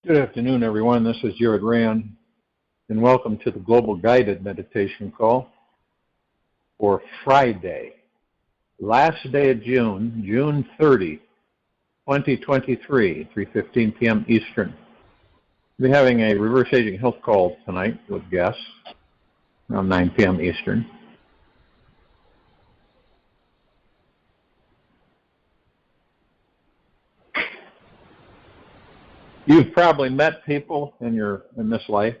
Good afternoon, everyone. This is Jared Rand, and welcome to the Global Guided Meditation Call for Friday, last day of June, June 30, 2023, 3:15 p.m. Eastern. We're having a reverse aging health call tonight with guests around 9 p.m. Eastern. You've probably met people in this life,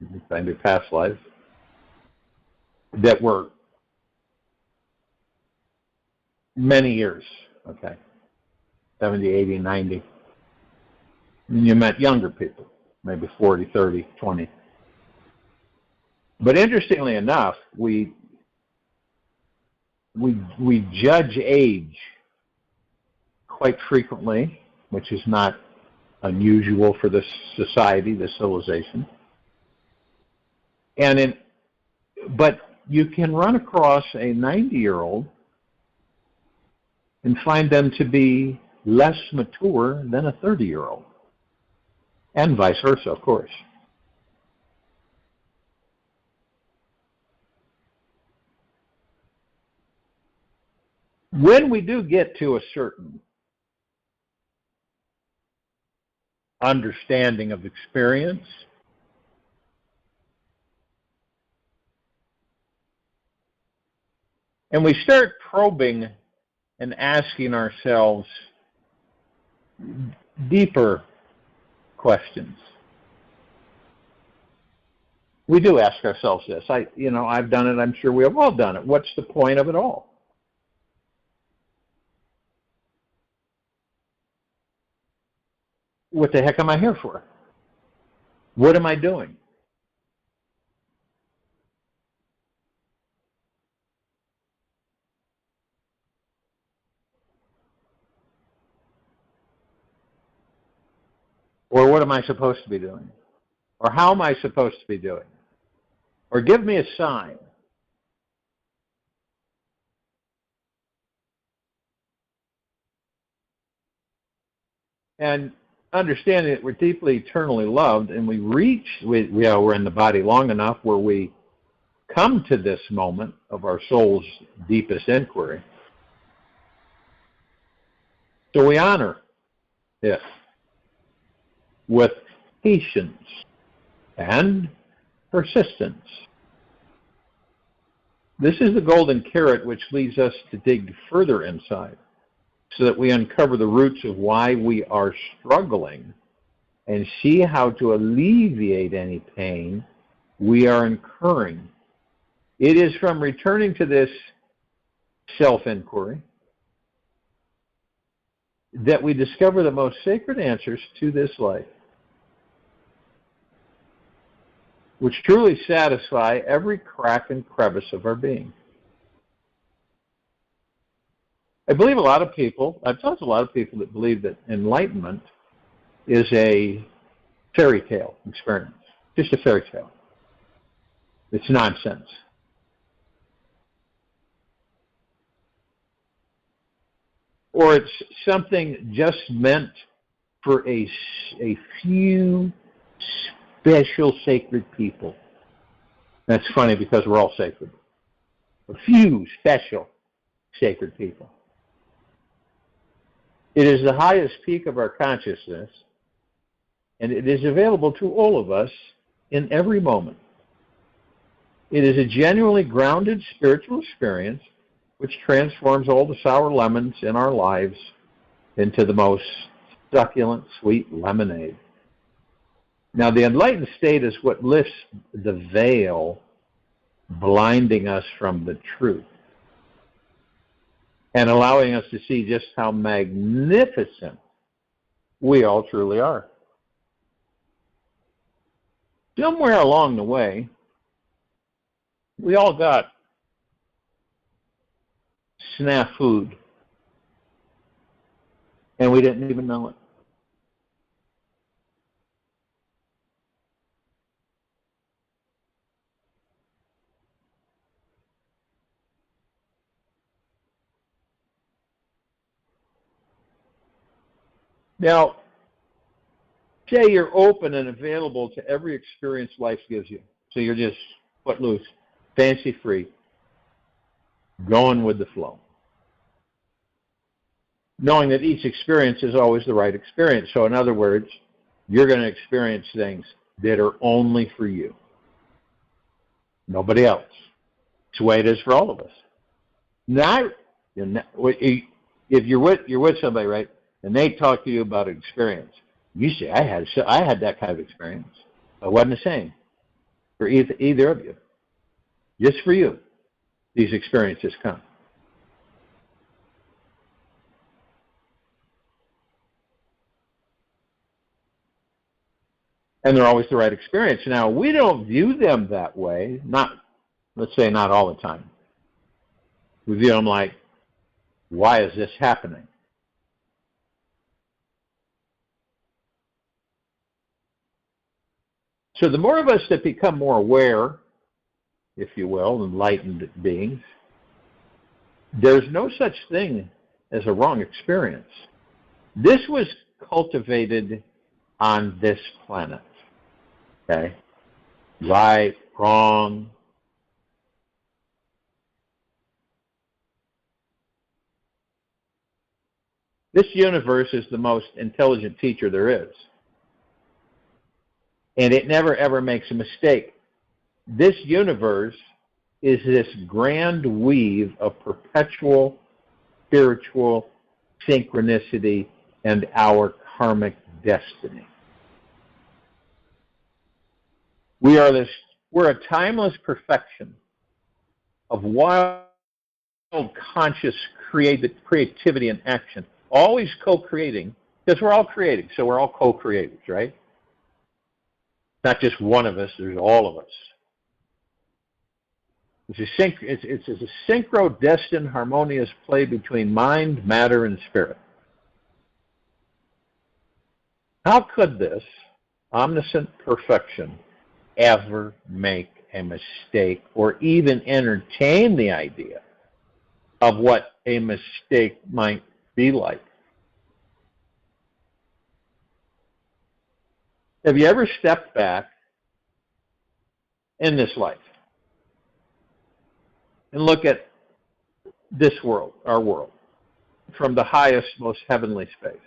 in your past lives, that were many years, 70, 80, 90. And you met younger people, maybe 40, 30, 20. But interestingly enough, we judge age quite frequently, which is not unusual for this society, this civilization. But you can run across a 90-year-old and find them to be less mature than a 30-year-old, and vice versa, of course. When we do get to a certain understanding of experience, and we start probing and asking ourselves deeper questions. We do ask ourselves this. I've done it. I'm sure we have all done it. What's the point of it all? What the heck am I here for? What am I doing? Or what am I supposed to be doing? Or how am I supposed to be doing? Or give me a sign. And understanding that we're deeply eternally loved, and we're in the body long enough where we come to this moment of our soul's deepest inquiry. So we honor it with patience and persistence. This is the golden carrot which leads us to dig further inside, so that we uncover the roots of why we are struggling and see how to alleviate any pain we are incurring. It is from returning to this self-inquiry that we discover the most sacred answers to this life, which truly satisfy every crack and crevice of our being. I've talked to a lot of people that believe that enlightenment is a fairy tale experience, just a fairy tale. It's nonsense. Or it's something just meant for a few special sacred people. That's funny because we're all sacred. A few special sacred people. It is the highest peak of our consciousness, and it is available to all of us in every moment. It is a genuinely grounded spiritual experience which transforms all the sour lemons in our lives into the most succulent, sweet lemonade. Now, the enlightened state is what lifts the veil blinding us from the truth and allowing us to see just how magnificent we all truly are. Somewhere along the way, we all got snafu'd, and we didn't even know it. Now, Say you're open and available to every experience life gives you. So you're just footloose, fancy-free, going with the flow. Knowing that each experience is always the right experience. So in other words, you're going to experience things that are only for you. Nobody else. It's the way it is for all of us. Now, if you're with somebody, right, and they talk to you about an experience, you say, I had that kind of experience. It wasn't the same for either of you. Just for you, these experiences come. And they're always the right experience. Now, we don't view them that way, let's say not all the time. We view them like, why is this happening? So the more of us that become more aware, if you will, enlightened beings, there's no such thing as a wrong experience. This was cultivated on this planet. Okay? Right, wrong. This universe is the most intelligent teacher there is. And it never ever makes a mistake. This universe is this grand weave of perpetual spiritual synchronicity and our karmic destiny. We're a timeless perfection of wild conscious creativity and action, always co-creating, because we're all creating, so we're all co-creators, right? Not just one of us, there's all of us. It's a synchro-destined, harmonious play between mind, matter, and spirit. How could this omniscient perfection ever make a mistake or even entertain the idea of what a mistake might be like? Have you ever stepped back in this life and look at this world, our world, from the highest, most heavenly space?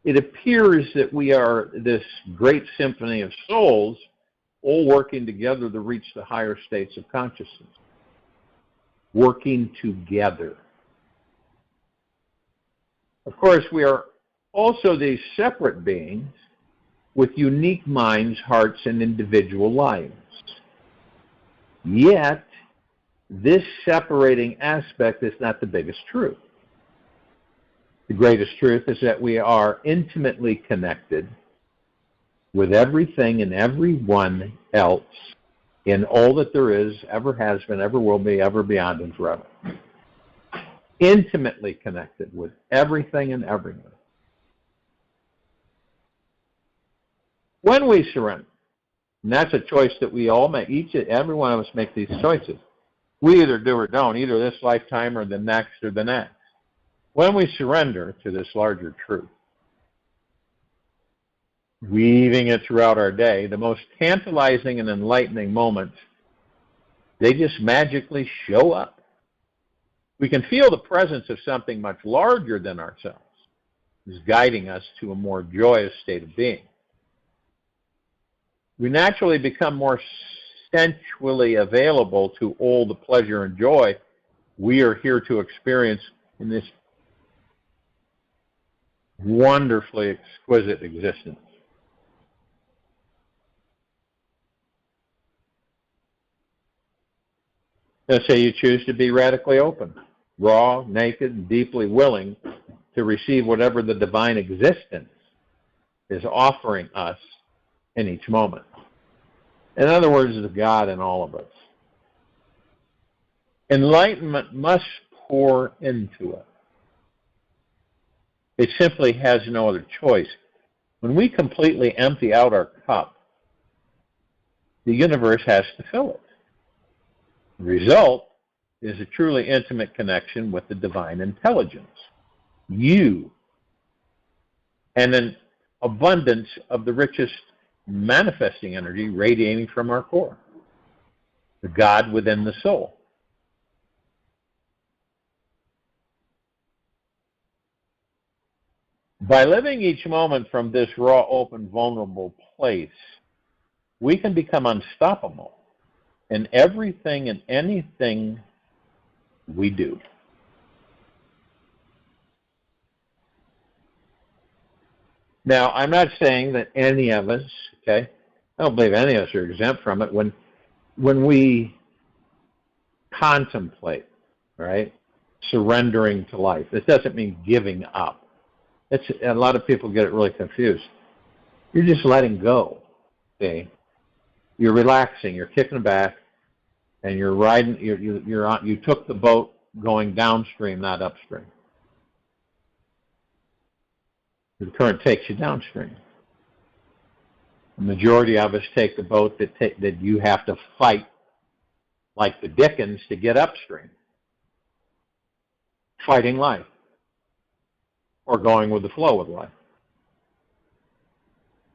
It appears that we are this great symphony of souls all working together to reach the higher states of consciousness. Working together. Of course, we are also these separate beings with unique minds, hearts, and individual lives. Yet, this separating aspect is not the biggest truth. The greatest truth is that we are intimately connected with everything and everyone else in all that there is, ever has been, ever will be, ever beyond, and forever. Intimately connected with everything and everyone. When we surrender, and that's a choice that we all make, every one of us make these choices. We either do or don't, either this lifetime or the next or the next. When we surrender to this larger truth, weaving it throughout our day, the most tantalizing and enlightening moments, they just magically show up. We can feel the presence of something much larger than ourselves, is guiding us to a more joyous state of being. We naturally become more sensually available to all the pleasure and joy we are here to experience in this wonderfully exquisite existence. Let's say you choose to be radically open, raw, naked, and deeply willing to receive whatever the divine existence is offering us in each moment. In other words, the God in all of us. Enlightenment must pour into it. It simply has no other choice. When we completely empty out our cup, the universe has to fill it. The result is a truly intimate connection with the divine intelligence. You and an abundance of the richest manifesting energy radiating from our core, the God within the soul. By living each moment from this raw, open, vulnerable place, we can become unstoppable in everything and anything we do. Now, I'm not saying that any of us, okay, I don't believe any of us are exempt from it. When we contemplate, right, surrendering to life, this doesn't mean giving up. A lot of people get it really confused. You're just letting go, okay? You're relaxing, you're kicking back, and you're riding. You're on. You took the boat going downstream, not upstream. The current takes you downstream. The majority of us take the boat that you have to fight like the Dickens to get upstream, fighting life, or going with the flow of life.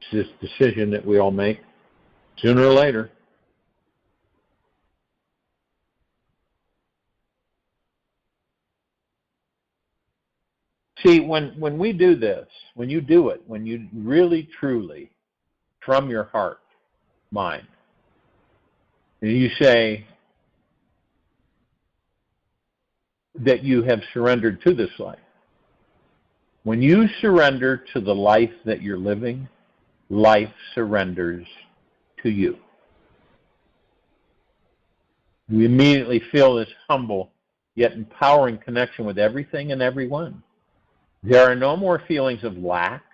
It's this decision that we all make sooner or later. See, when we do this, when you do it, when you really, truly, from your heart, mind, and you say that you have surrendered to this life, when you surrender to the life that you're living, life surrenders to you. You immediately feel this humble yet empowering connection with everything and everyone. There are no more feelings of lack,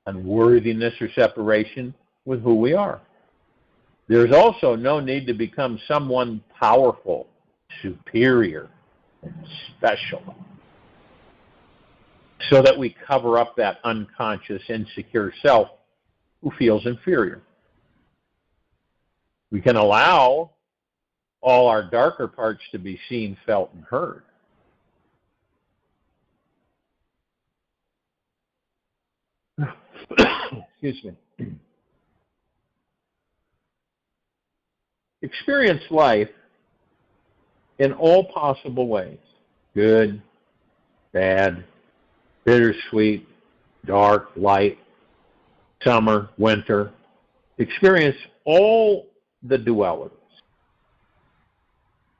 unworthiness, or separation with who we are. There's also no need to become someone powerful, superior, and special, so that we cover up that unconscious, insecure self who feels inferior. We can allow all our darker parts to be seen, felt, and heard. Excuse me. Experience life in all possible ways. Good, bad, bittersweet, dark, light, summer, winter. Experience all the dualities.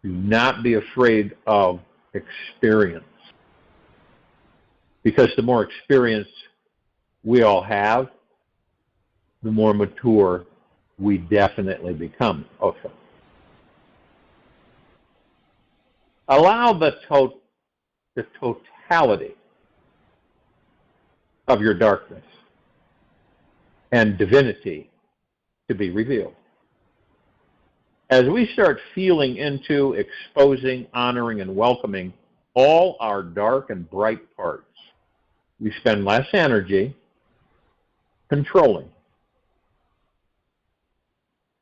Do not be afraid of experience. Because the more experience we all have, the more mature we definitely become. Okay. Allow the totality of your darkness and divinity to be revealed. As we start feeling into, exposing, honoring, and welcoming all our dark and bright parts, we spend less energy controlling,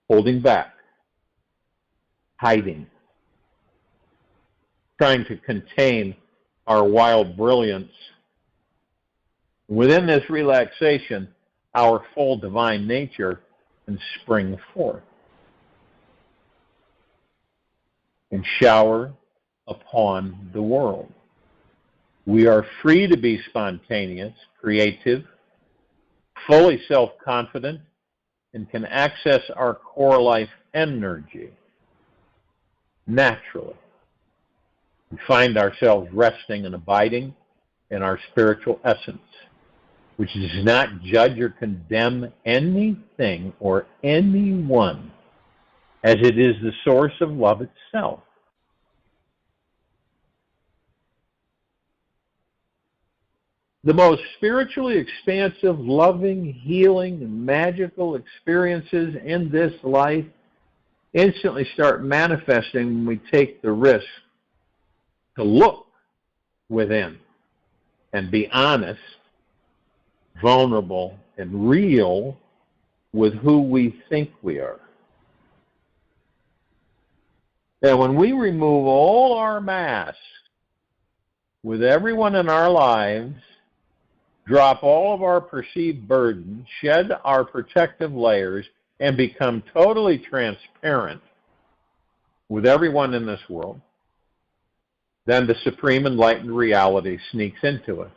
holding back, hiding, trying to contain our wild brilliance. Within this relaxation, our full divine nature can spring forth and shower upon the world. We are free to be spontaneous, creative, fully self-confident, and can access our core life energy naturally. We find ourselves resting and abiding in our spiritual essence, which does not judge or condemn anything or anyone, as it is the source of love itself. The most spiritually expansive, loving, healing, and magical experiences in this life instantly start manifesting when we take the risk to look within and be honest, vulnerable, and real with who we think we are. And when we remove all our masks with everyone in our lives, drop all of our perceived burden, shed our protective layers, and become totally transparent with everyone in this world, then the supreme enlightened reality sneaks into us.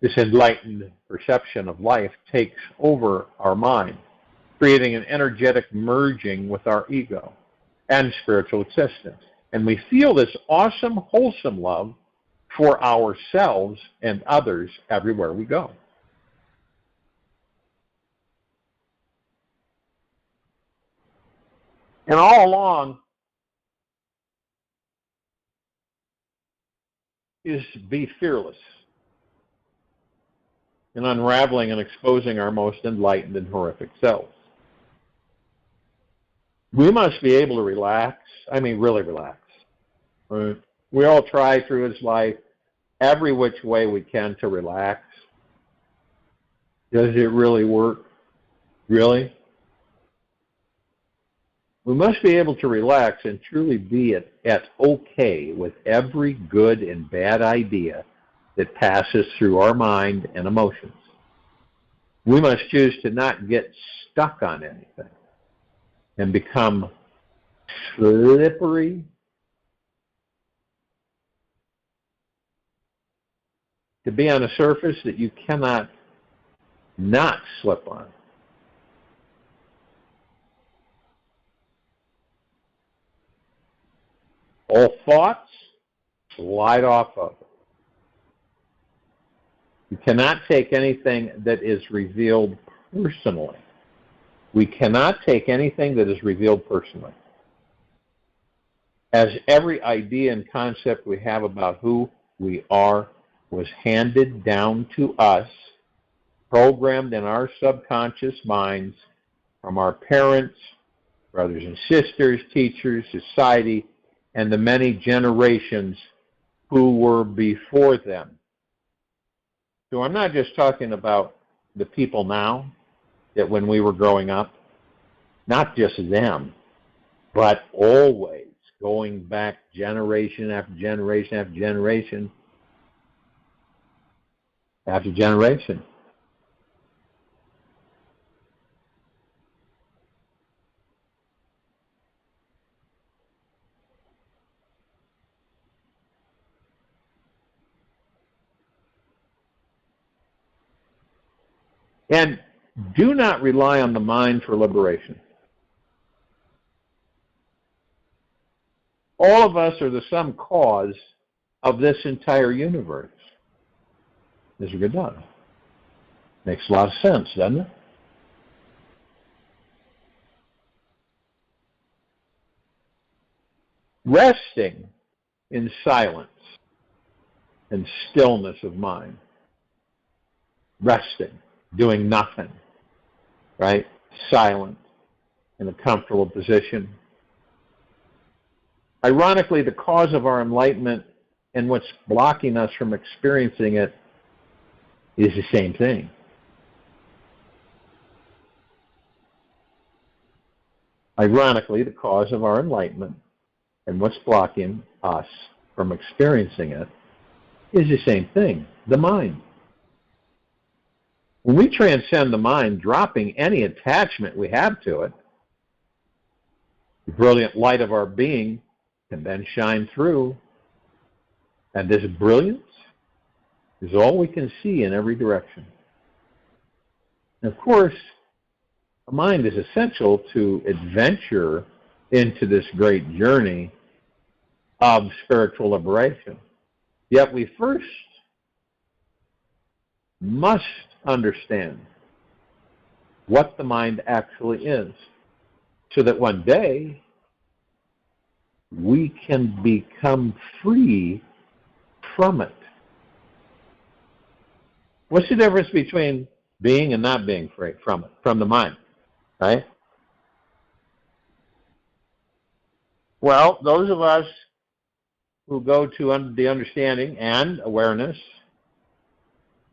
This enlightened perception of life takes over our mind, creating an energetic merging with our ego and spiritual existence. And we feel this awesome, wholesome love for ourselves and others everywhere we go. And all along is be fearless in unraveling and exposing our most enlightened and horrific selves. We must be able to relax. I mean, really relax. Right? We all try through this life every which way we can to relax. Does it really work? Really? We must be able to relax and truly be at okay with every good and bad idea that passes through our mind and emotions. We must choose to not get stuck on anything and become slippery to be on a surface that you cannot not slip on. All thoughts, slide off of it. You cannot take anything that is revealed personally. We cannot take anything that is revealed personally. As every idea and concept we have about who we are was handed down to us, programmed in our subconscious minds from our parents, brothers and sisters, teachers, society, and the many generations who were before them. So I'm not just talking about the people now, that when we were growing up, not just them, but always going back generation after generation after generation after generation. And do not rely on the mind for liberation. All of us are the sum cause of this entire universe. Is it done? Makes a lot of sense, doesn't it? Resting in silence and stillness of mind. Resting, doing nothing, right? Silent, in a comfortable position. Ironically, the cause of our enlightenment and what's blocking us from experiencing it is the same thing. Ironically, the cause of our enlightenment and what's blocking us from experiencing it is the same thing, the mind. When we transcend the mind, dropping any attachment we have to it, the brilliant light of our being can then shine through, and this brilliance is all we can see in every direction. And of course, the mind is essential to adventure into this great journey of spiritual liberation. Yet we first must understand what the mind actually is, so that one day we can become free from it. What's the difference between being and not being free from it, from the mind, right? Well, those of us who go to the understanding and awareness,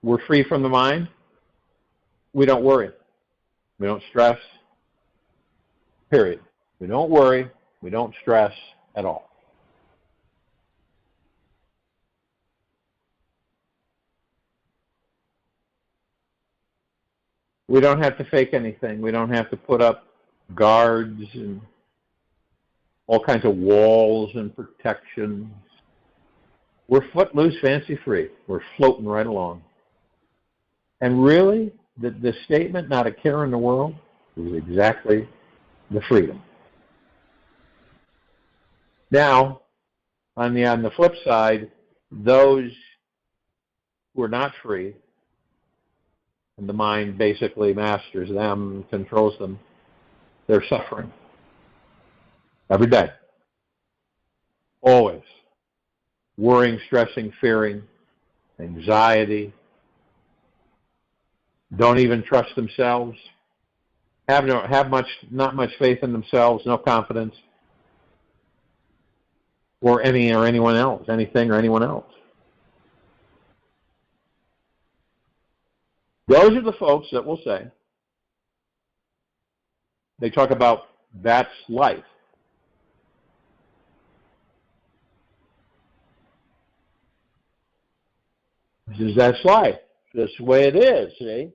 we're free from the mind. We don't worry. We don't stress. Period. We don't worry. We don't stress at all. We don't have to fake anything. We don't have to put up guards and all kinds of walls and protections. We're footloose, fancy-free. We're floating right along. And really, the statement, not a care in the world, is exactly the freedom. Now, on the flip side, those who are not free, and the mind basically masters them, controls them, they're suffering. Every day. Always. Worrying, stressing, fearing, anxiety. Don't even trust themselves. Have not much faith in themselves, no confidence. Or anyone else, anything or anyone else. Those are the folks that will say, they talk about that's life. That's life. That's the way it is, see?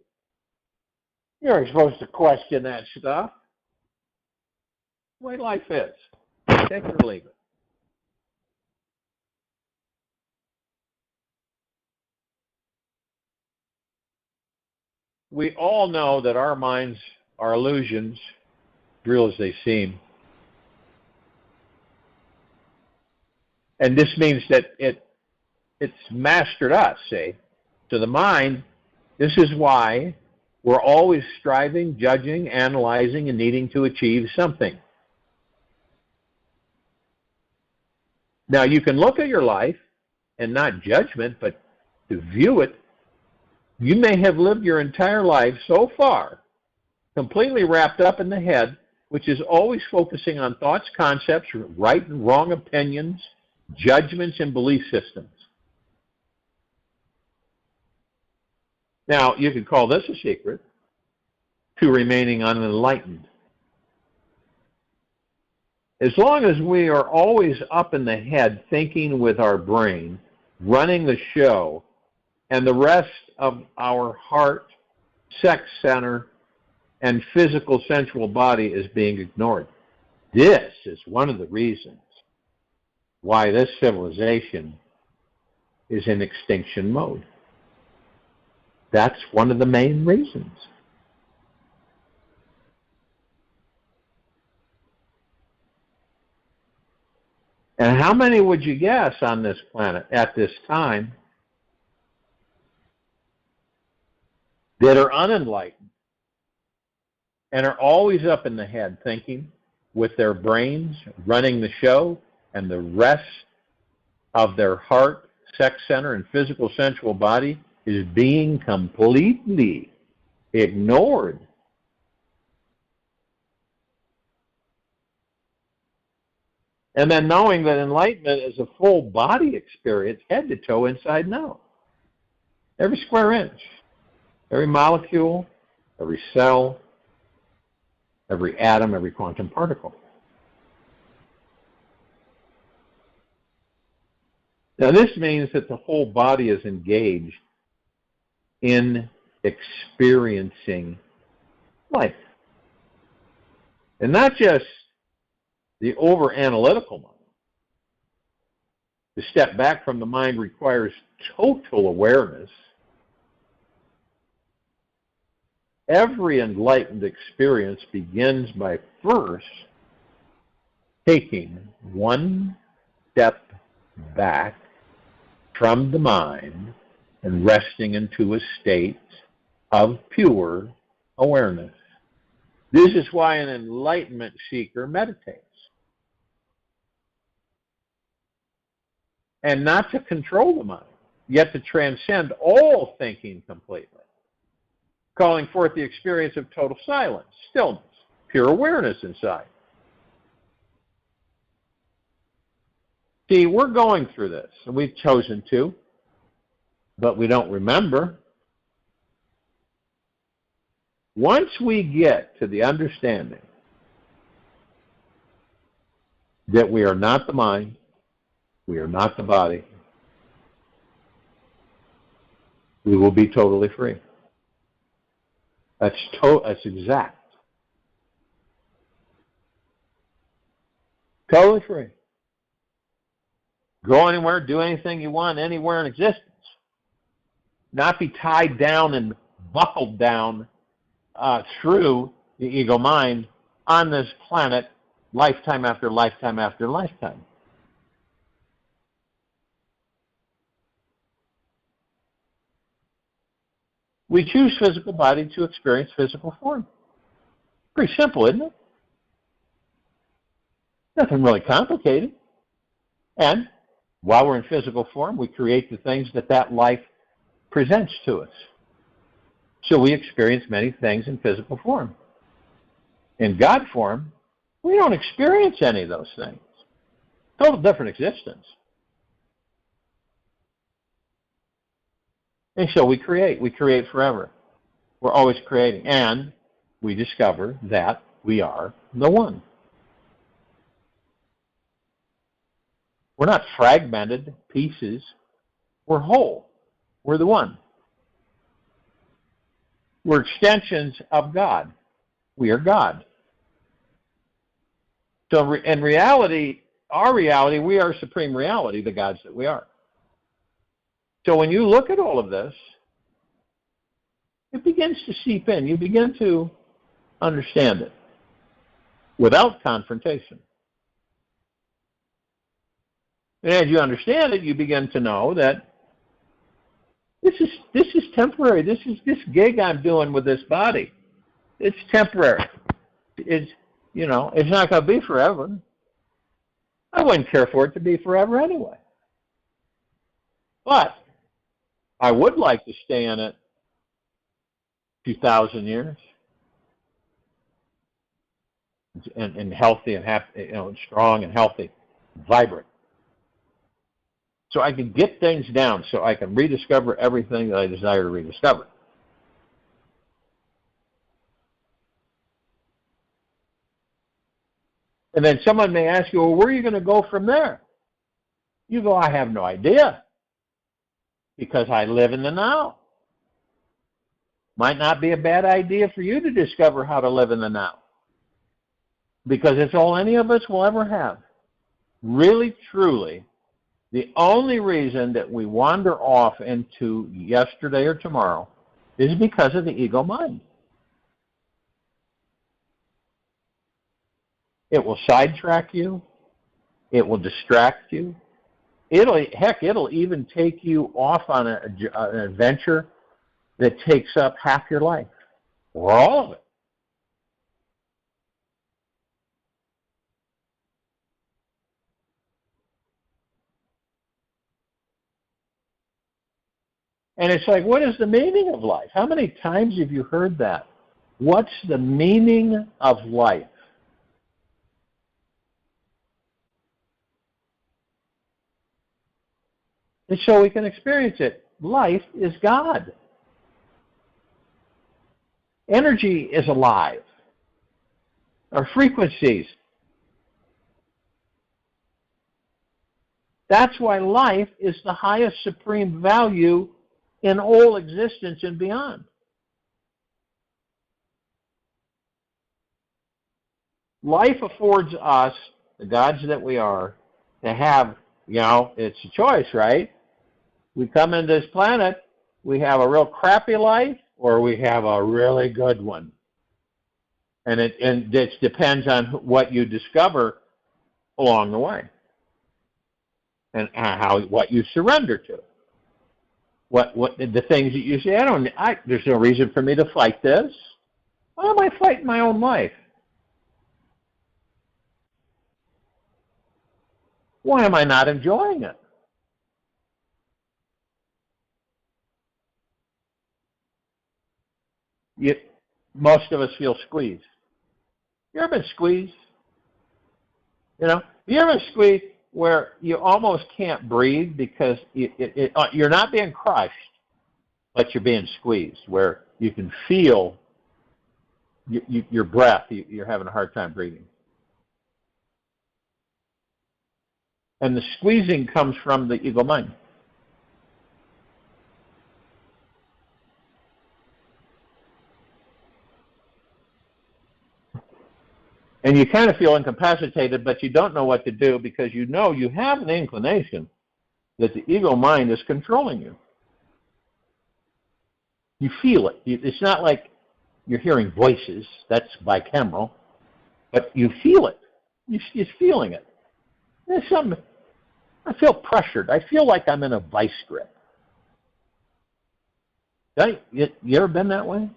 You're supposed to question that stuff. The way life is. Take it or leave it. We all know that our minds are illusions, real as they seem. And this means that it's mastered us, see? So the mind, this is why we're always striving, judging, analyzing, and needing to achieve something. Now, you can look at your life, and not judgment, but to view it. You may have lived your entire life so far completely wrapped up in the head, which is always focusing on thoughts, concepts, right and wrong opinions, judgments, and belief systems. Now, you could call this a secret to remaining unenlightened. As long as we are always up in the head thinking with our brain, running the show, and the rest of our heart, sex center, and physical sensual body is being ignored. This is one of the reasons why this civilization is in extinction mode. That's one of the main reasons. And how many would you guess on this planet at this time that are unenlightened and are always up in the head thinking with their brains, running the show, and the rest of their heart, sex center, and physical sensual body is being completely ignored? And then knowing that enlightenment is a full body experience, head to toe, inside and out. Every square inch, every molecule, every cell, every atom, every quantum particle. Now this means that the whole body is engaged in experiencing life. And not just the over-analytical mind. To step back from the mind requires total awareness. Every enlightened experience begins by first taking one step back from the mind and resting into a state of pure awareness. This is why an enlightenment seeker meditates. And not to control the mind, yet to transcend all thinking completely, calling forth the experience of total silence, stillness, pure awareness inside. See, we're going through this, and we've chosen to, but we don't remember. Once we get to the understanding that we are not the mind, we are not the body, we will be totally free. That's exact. Totally free. Go anywhere, do anything you want, anywhere in existence. Not be tied down and buckled down through the ego mind on this planet lifetime after lifetime after lifetime. We choose physical body to experience physical form. Pretty simple, isn't it? Nothing really complicated. And while we're in physical form, we create the things that life presents to us. So we experience many things in physical form. In God form, we don't experience any of those things. Total different existence. And so we create forever. We're always creating. And we discover that we are the one. We're not fragmented pieces. We're whole. We're the one. We're extensions of God. We are God. So in reality, our reality, we are supreme reality, the gods that we are. So when you look at all of this, it begins to seep in. You begin to understand it without confrontation. And as you understand it, you begin to know that this is temporary. This gig I'm doing with this body, it's temporary. It's not going to be forever. I wouldn't care for it to be forever anyway. But I would like to stay in it 2,000 years and healthy and happy, strong and healthy, vibrant. So I can get things down, so I can rediscover everything that I desire to rediscover. And then someone may ask you, well, where are you going to go from there? You go, I have no idea, because I live in the now. Might not be a bad idea for you to discover how to live in the now, because it's all any of us will ever have. Really, truly, the only reason that we wander off into yesterday or tomorrow is because of the ego mind. It will sidetrack you. It will distract you. It'll even take you off on an adventure that takes up half your life, or all of it. And it's like, what is the meaning of life? How many times have you heard that? What's the meaning of life? And so we can experience it. Life is God. Energy is alive. Our frequencies. That's why life is the highest supreme value in all existence and beyond. Life affords us, the gods that we are, to have, it's a choice, right? We come into this planet, we have a real crappy life, or we have a really good one. And it depends on what you discover along the way, and what you surrender to. What the things that you say, there's no reason for me to fight this. Why am I fighting my own life? Why am I not enjoying it? Most of us feel squeezed. You ever been squeezed? You ever been squeezed where you almost can't breathe because you're not being crushed, but you're being squeezed, where you can feel your breath, you're having a hard time breathing. And the squeezing comes from the ego mind. And you kind of feel incapacitated, but you don't know what to do because you know you have an inclination that the ego mind is controlling you. You feel it. It's not like you're hearing voices. That's bicameral. But you feel it. You're feeling it. There's something. I feel pressured. I feel like I'm in a vice grip. You ever been that way?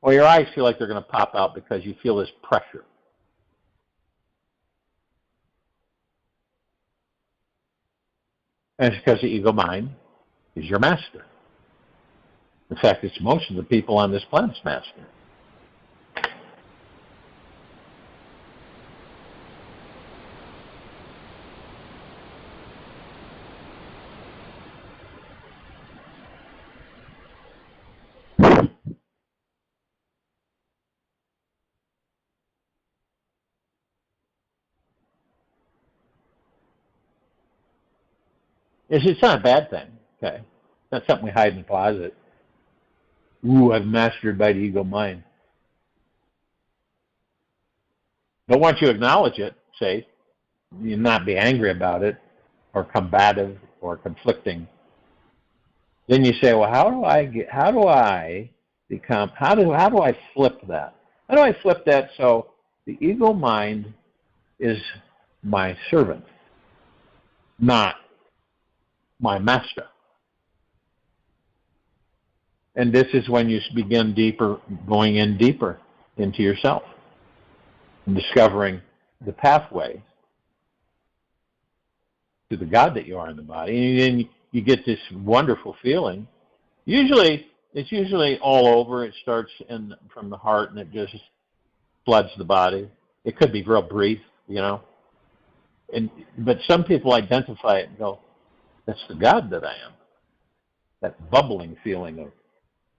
Or your eyes feel like they're going to pop out because you feel this pressure. And it's because the ego mind is your master. In fact, it's most of the people on this planet's master. It's not a bad thing, okay? It's not something we hide in the closet. Ooh, I'm mastered by the ego mind. But once you acknowledge it, say, you not be angry about it, or combative, or conflicting, then you say, well, how do I flip that? How do I flip that so the ego mind is my servant, not my master? And this is when you begin going in deeper into yourself and discovering the pathway to the God that you are in the body. And then you get this wonderful feeling. It's usually all over. It starts from the heart and it just floods the body. It could be real brief, but some people identify it and go, that's the God that I am. That bubbling feeling of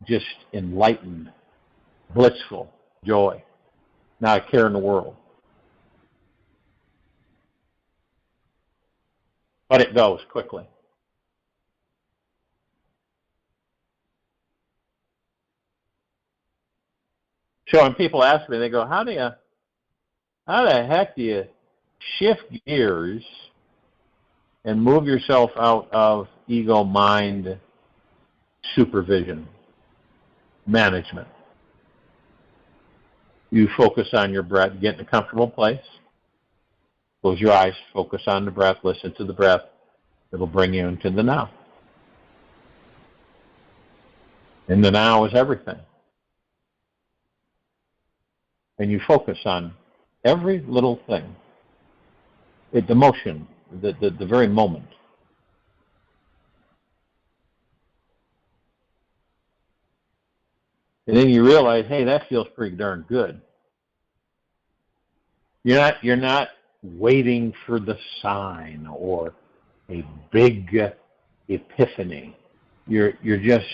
just enlightened, blissful joy. Not a care in the world. But it goes quickly. So when people ask me, they go, how the heck do you shift gears and move yourself out of ego mind supervision, management? You focus on your breath, get in a comfortable place, close your eyes, focus on the breath, listen to the breath. It'll bring you into the now. And the now is everything. And you focus on every little thing, the motion, the very moment. And then you realize, hey, that feels pretty darn good. You're not waiting for the sign or a big epiphany. You're just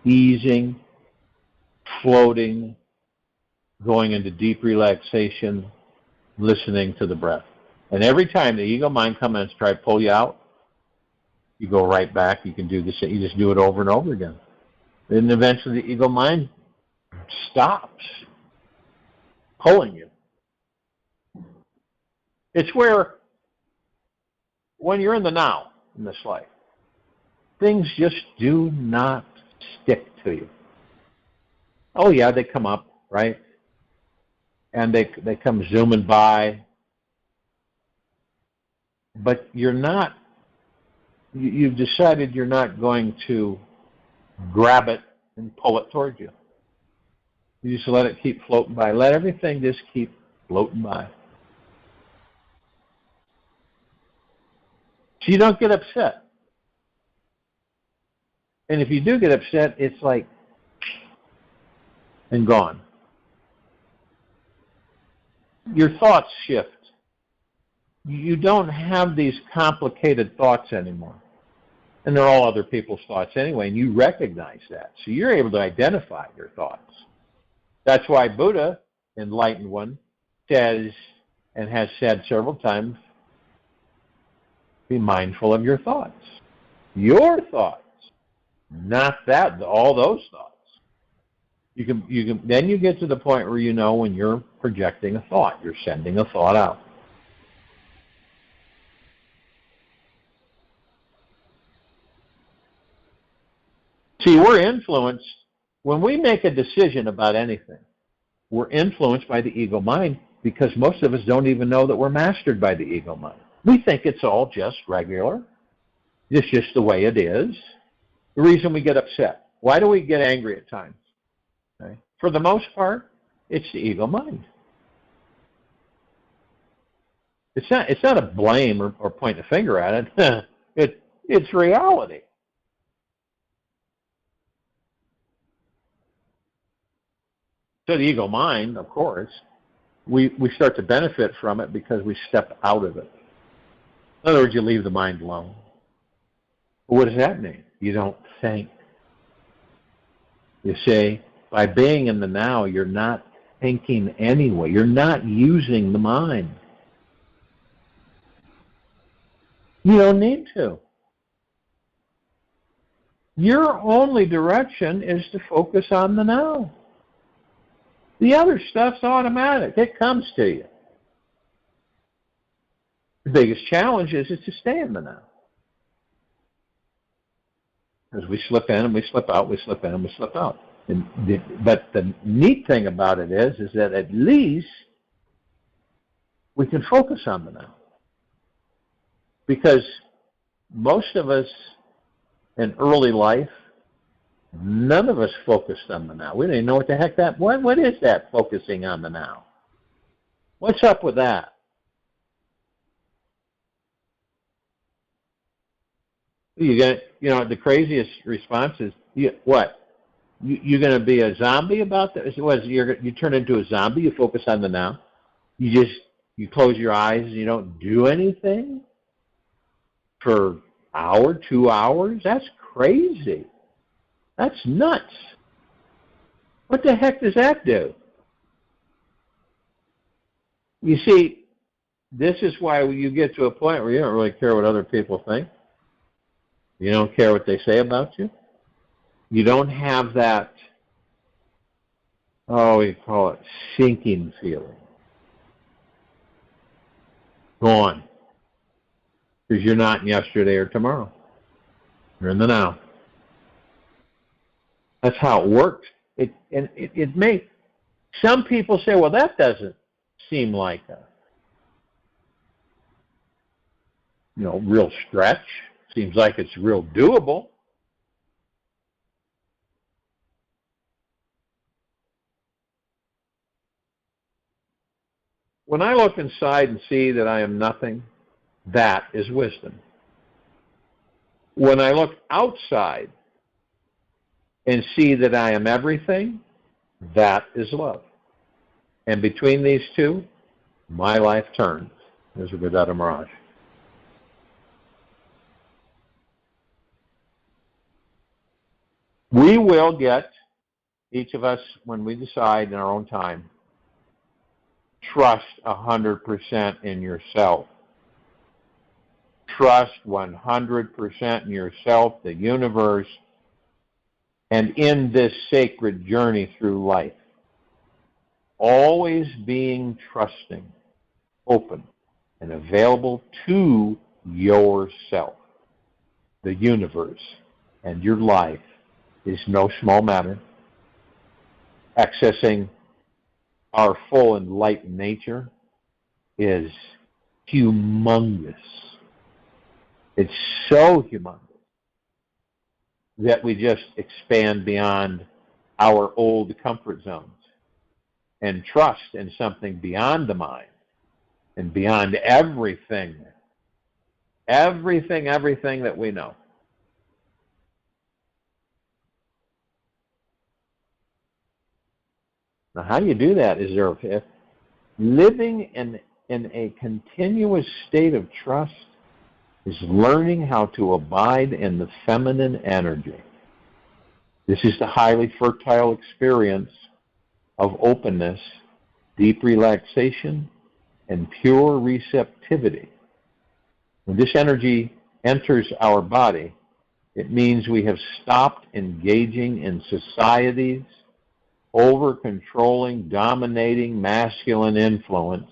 easing, floating, going into deep relaxation, listening to the breath. And every time the ego mind comes in and tries to pull you out, you go right back. You can do this. You just do it over and over again. Then eventually the ego mind stops pulling you. It's where, when you're in the now in this life, things just do not stick to you. Oh yeah, they come up, right? And they come zooming by. But you're not, you've decided you're not going to grab it and pull it towards you. You just let it keep floating by. Let everything just keep floating by. So you don't get upset. And if you do get upset, it's like, and gone. Your thoughts shift. You don't have these complicated thoughts anymore. And they're all other people's thoughts anyway, and you recognize that. So you're able to identify your thoughts. That's why Buddha, enlightened one, says, and has said several times, be mindful of your thoughts. Your thoughts, not all those thoughts. Then you get to the point where you know when you're projecting a thought, you're sending a thought out. See, we're influenced when we make a decision about anything. We're influenced by the ego mind because most of us don't even know that we're mastered by the ego mind. We think it's all just regular. It's just the way it is. The reason we get upset. Why do we get angry at times? Okay. For the most part, it's the ego mind. It's not a blame or point a finger at it. It's reality. So the ego mind, of course, we start to benefit from it because we step out of it. In other words, you leave the mind alone. What does that mean? You don't think. You see, by being in the now, you're not thinking anyway. You're not using the mind. You don't need to. Your only direction is to focus on the now. The other stuff's automatic. It comes to you. The biggest challenge is to stay in the now. As we slip in and we slip out, we slip in and we slip out. But the neat thing about it is that at least we can focus on the now. Because most of us in early life, none of us focused on the now. We didn't even know what the heck what is that, focusing on the now? What's up with that? The craziest response is, what? You're going to be a zombie about that? You turn into a zombie, you focus on the now. You close your eyes and you don't do anything for an hour, 2 hours? That's crazy. That's nuts. What the heck does that do? You see, this is why you get to a point where you don't really care what other people think. You don't care what they say about you. You don't have that, we call it sinking feeling. Gone. Because you're not in yesterday or tomorrow. You're in the now. That's how it works. It may, some people say, well, that doesn't seem like a real stretch. Seems like it's real doable. When I look inside and see that I am nothing, that is wisdom. When I look outside and see that I am everything, that is love. And between these two, my life turns. There's a Vedanta Mirage. We will get, each of us, when we decide in our own time, trust 100% in yourself. Trust 100% in yourself, the universe, and in this sacred journey through life. Always being trusting, open, and available to yourself. The universe and your life is no small matter. Accessing our full enlightened nature is humongous. It's so humongous that we just expand beyond our old comfort zones and trust in something beyond the mind and beyond everything that we know. Now, how you do that is living in a continuous state of trust is learning how to abide in the feminine energy. This is the highly fertile experience of openness, deep relaxation, and pure receptivity. When this energy enters our body, it means we have stopped engaging in society's over-controlling, dominating masculine influence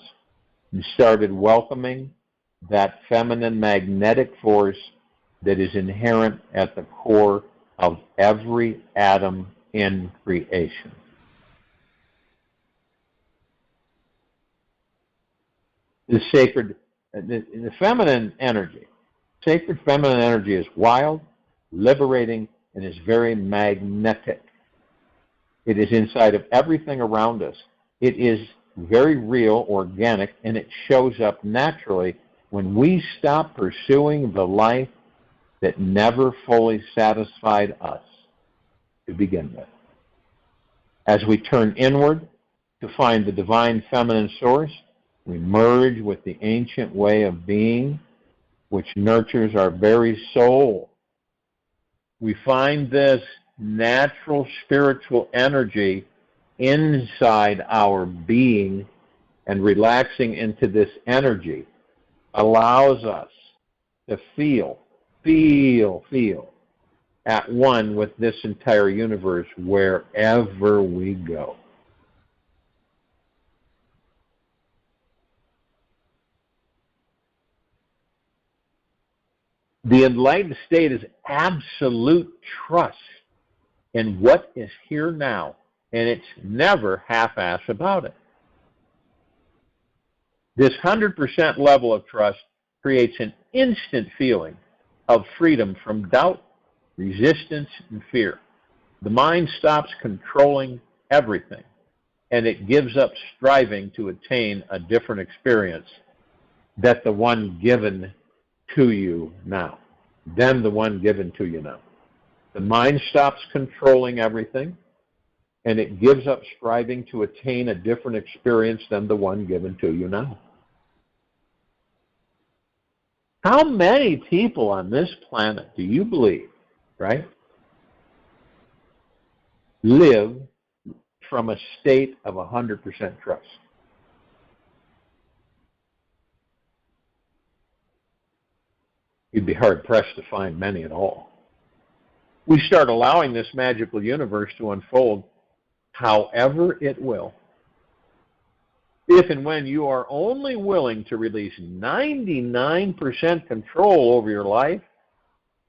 and started welcoming that feminine magnetic force that is inherent at the core of every atom in creation. The sacred, the feminine energy, sacred feminine energy is wild, liberating, and is very magnetic. It is inside of everything around us. It is very real, organic, and it shows up naturally when we stop pursuing the life that never fully satisfied us to begin with. As we turn inward to find the divine feminine source, we merge with the ancient way of being, which nurtures our very soul. We find this natural spiritual energy inside our being, and relaxing into this energy allows us to feel at one with this entire universe wherever we go. The enlightened state is absolute trust in what is here now, and it's never half-ass about it. This 100% level of trust creates an instant feeling of freedom from doubt, resistance, and fear. The mind stops controlling everything, and it gives up striving to attain a different experience than the one given to you now. The mind stops controlling everything, and it gives up striving to attain a different experience than the one given to you now. How many people on this planet do you believe, right, live from a state of 100% trust? You'd be hard-pressed to find many at all. We start allowing this magical universe to unfold however it will. If and when you are only willing to release 99% control over your life,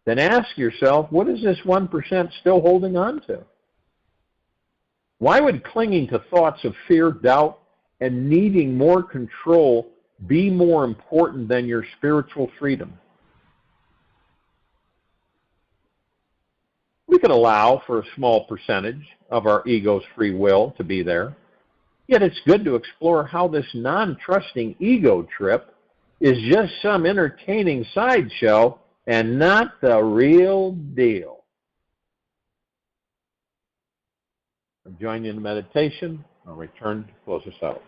then ask yourself, what is this 1% still holding on to? Why would clinging to thoughts of fear, doubt, and needing more control be more important than your spiritual freedom? We can allow for a small percentage of our ego's free will to be there. Yet it's good to explore how this non-trusting ego trip is just some entertaining sideshow and not the real deal. I'll join you in meditation. I'll return to close us out.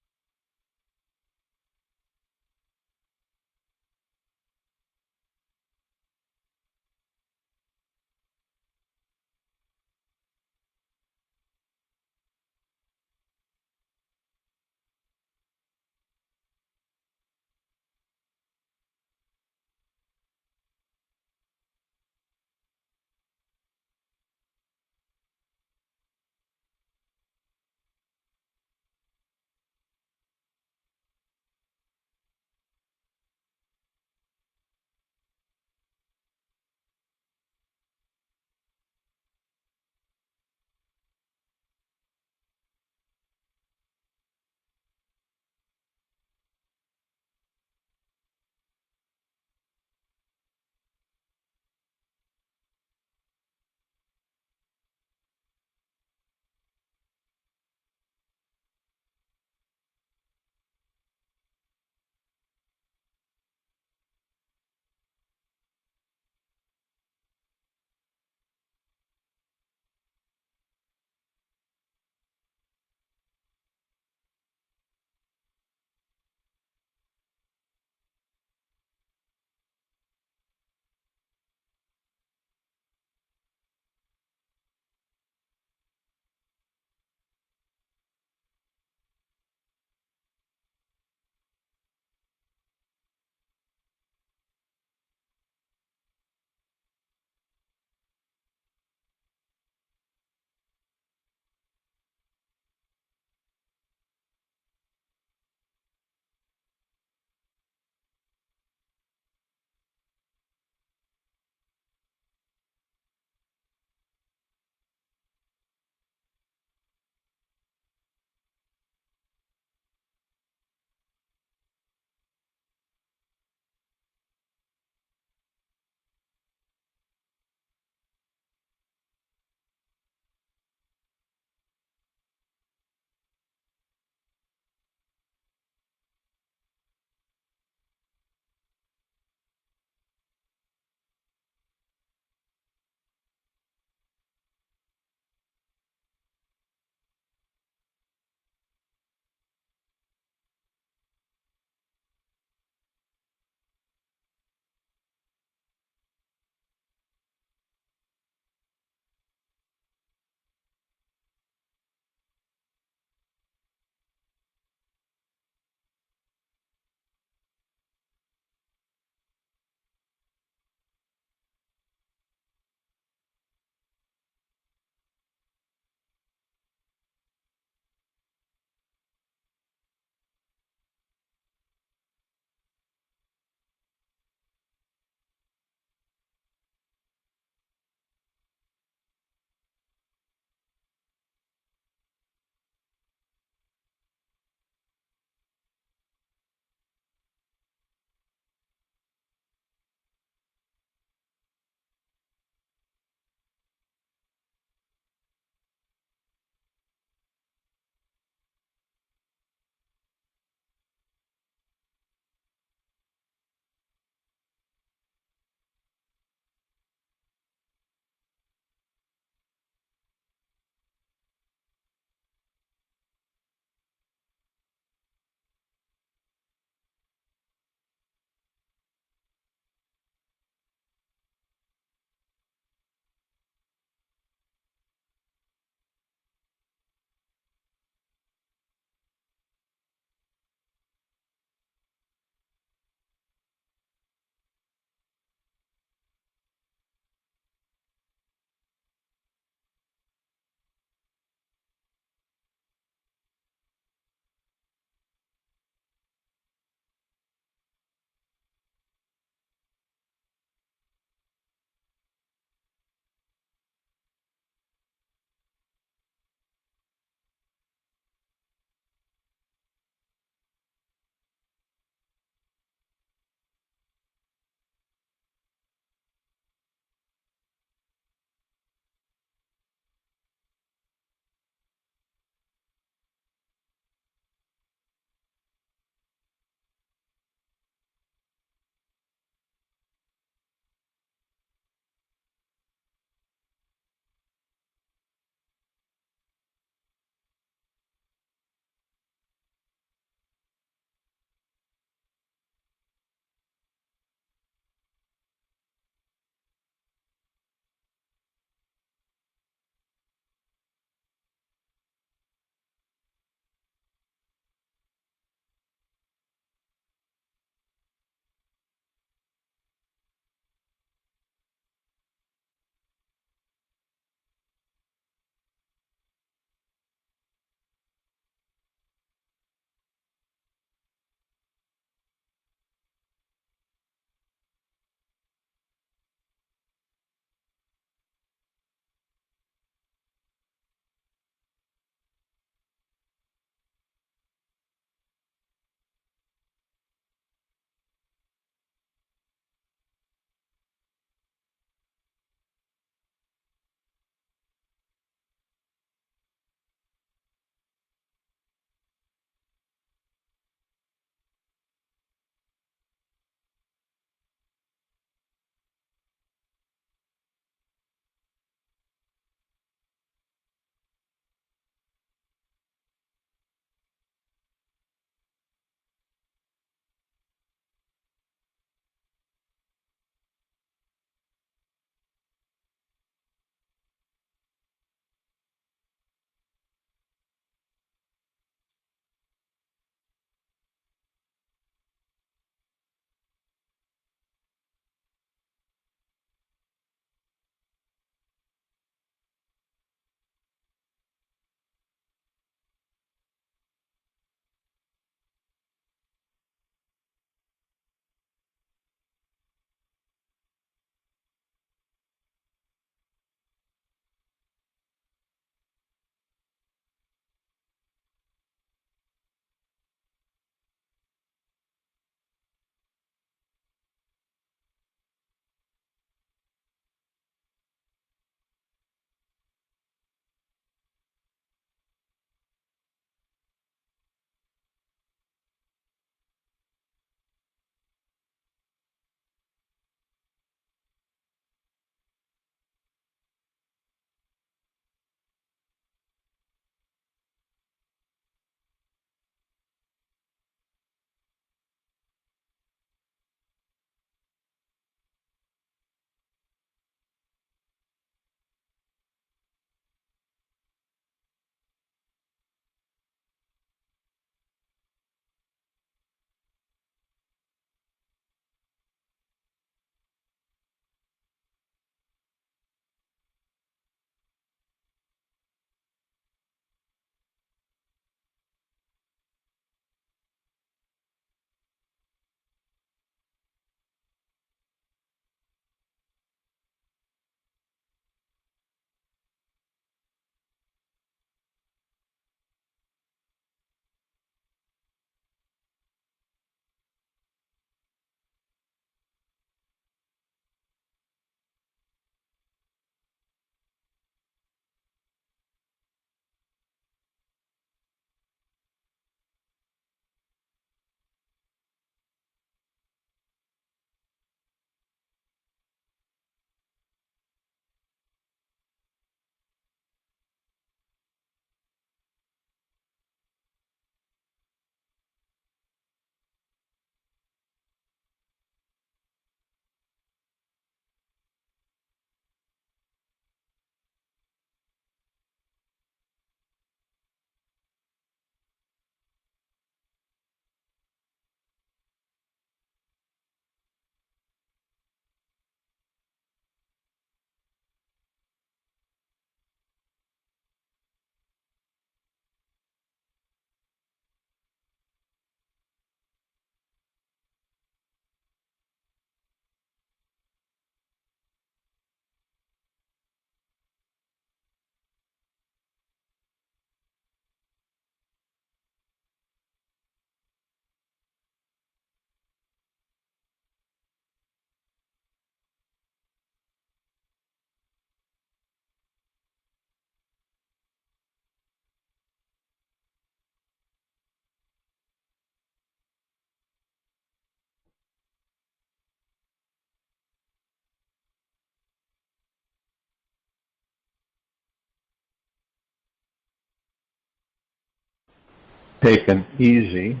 Take an easy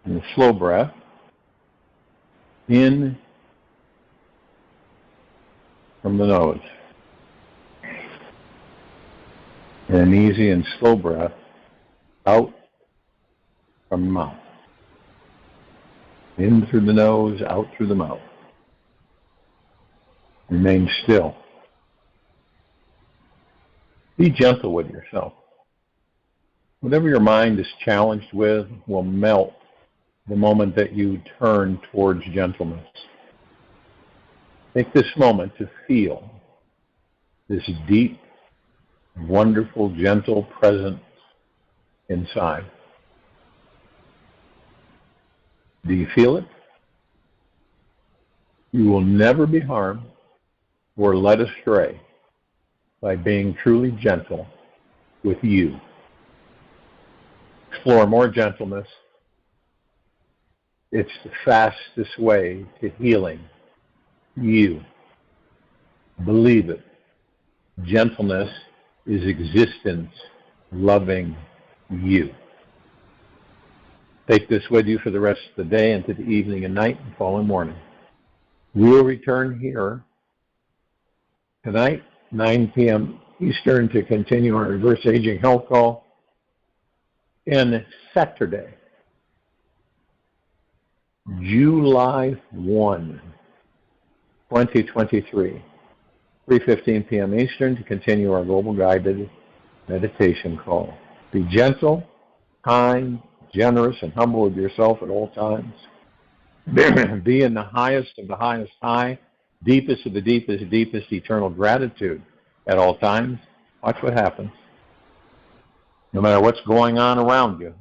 and slow breath in from the nose. And an easy and slow breath out from the mouth. In through the nose, out through the mouth. Remain still. Be gentle with yourself. Whatever your mind is challenged with will melt the moment that you turn towards gentleness. Take this moment to feel this deep, wonderful, gentle presence inside. Do you feel it? You will never be harmed or led astray by being truly gentle with you. Explore more gentleness. It's the fastest way to healing you. Believe it. Gentleness is existence loving you. Take this with you for the rest of the day, into the evening and night and following morning. We will return here tonight, 9 p.m. Eastern, to continue our reverse aging health call. And Saturday, July 1, 2023, 3:15 p.m. Eastern, to continue our global guided meditation call. Be gentle, kind, generous, and humble with yourself at all times. Be in the highest of the highest high, deepest of the deepest, deepest eternal gratitude at all times. Watch what happens. No matter what's going on around you,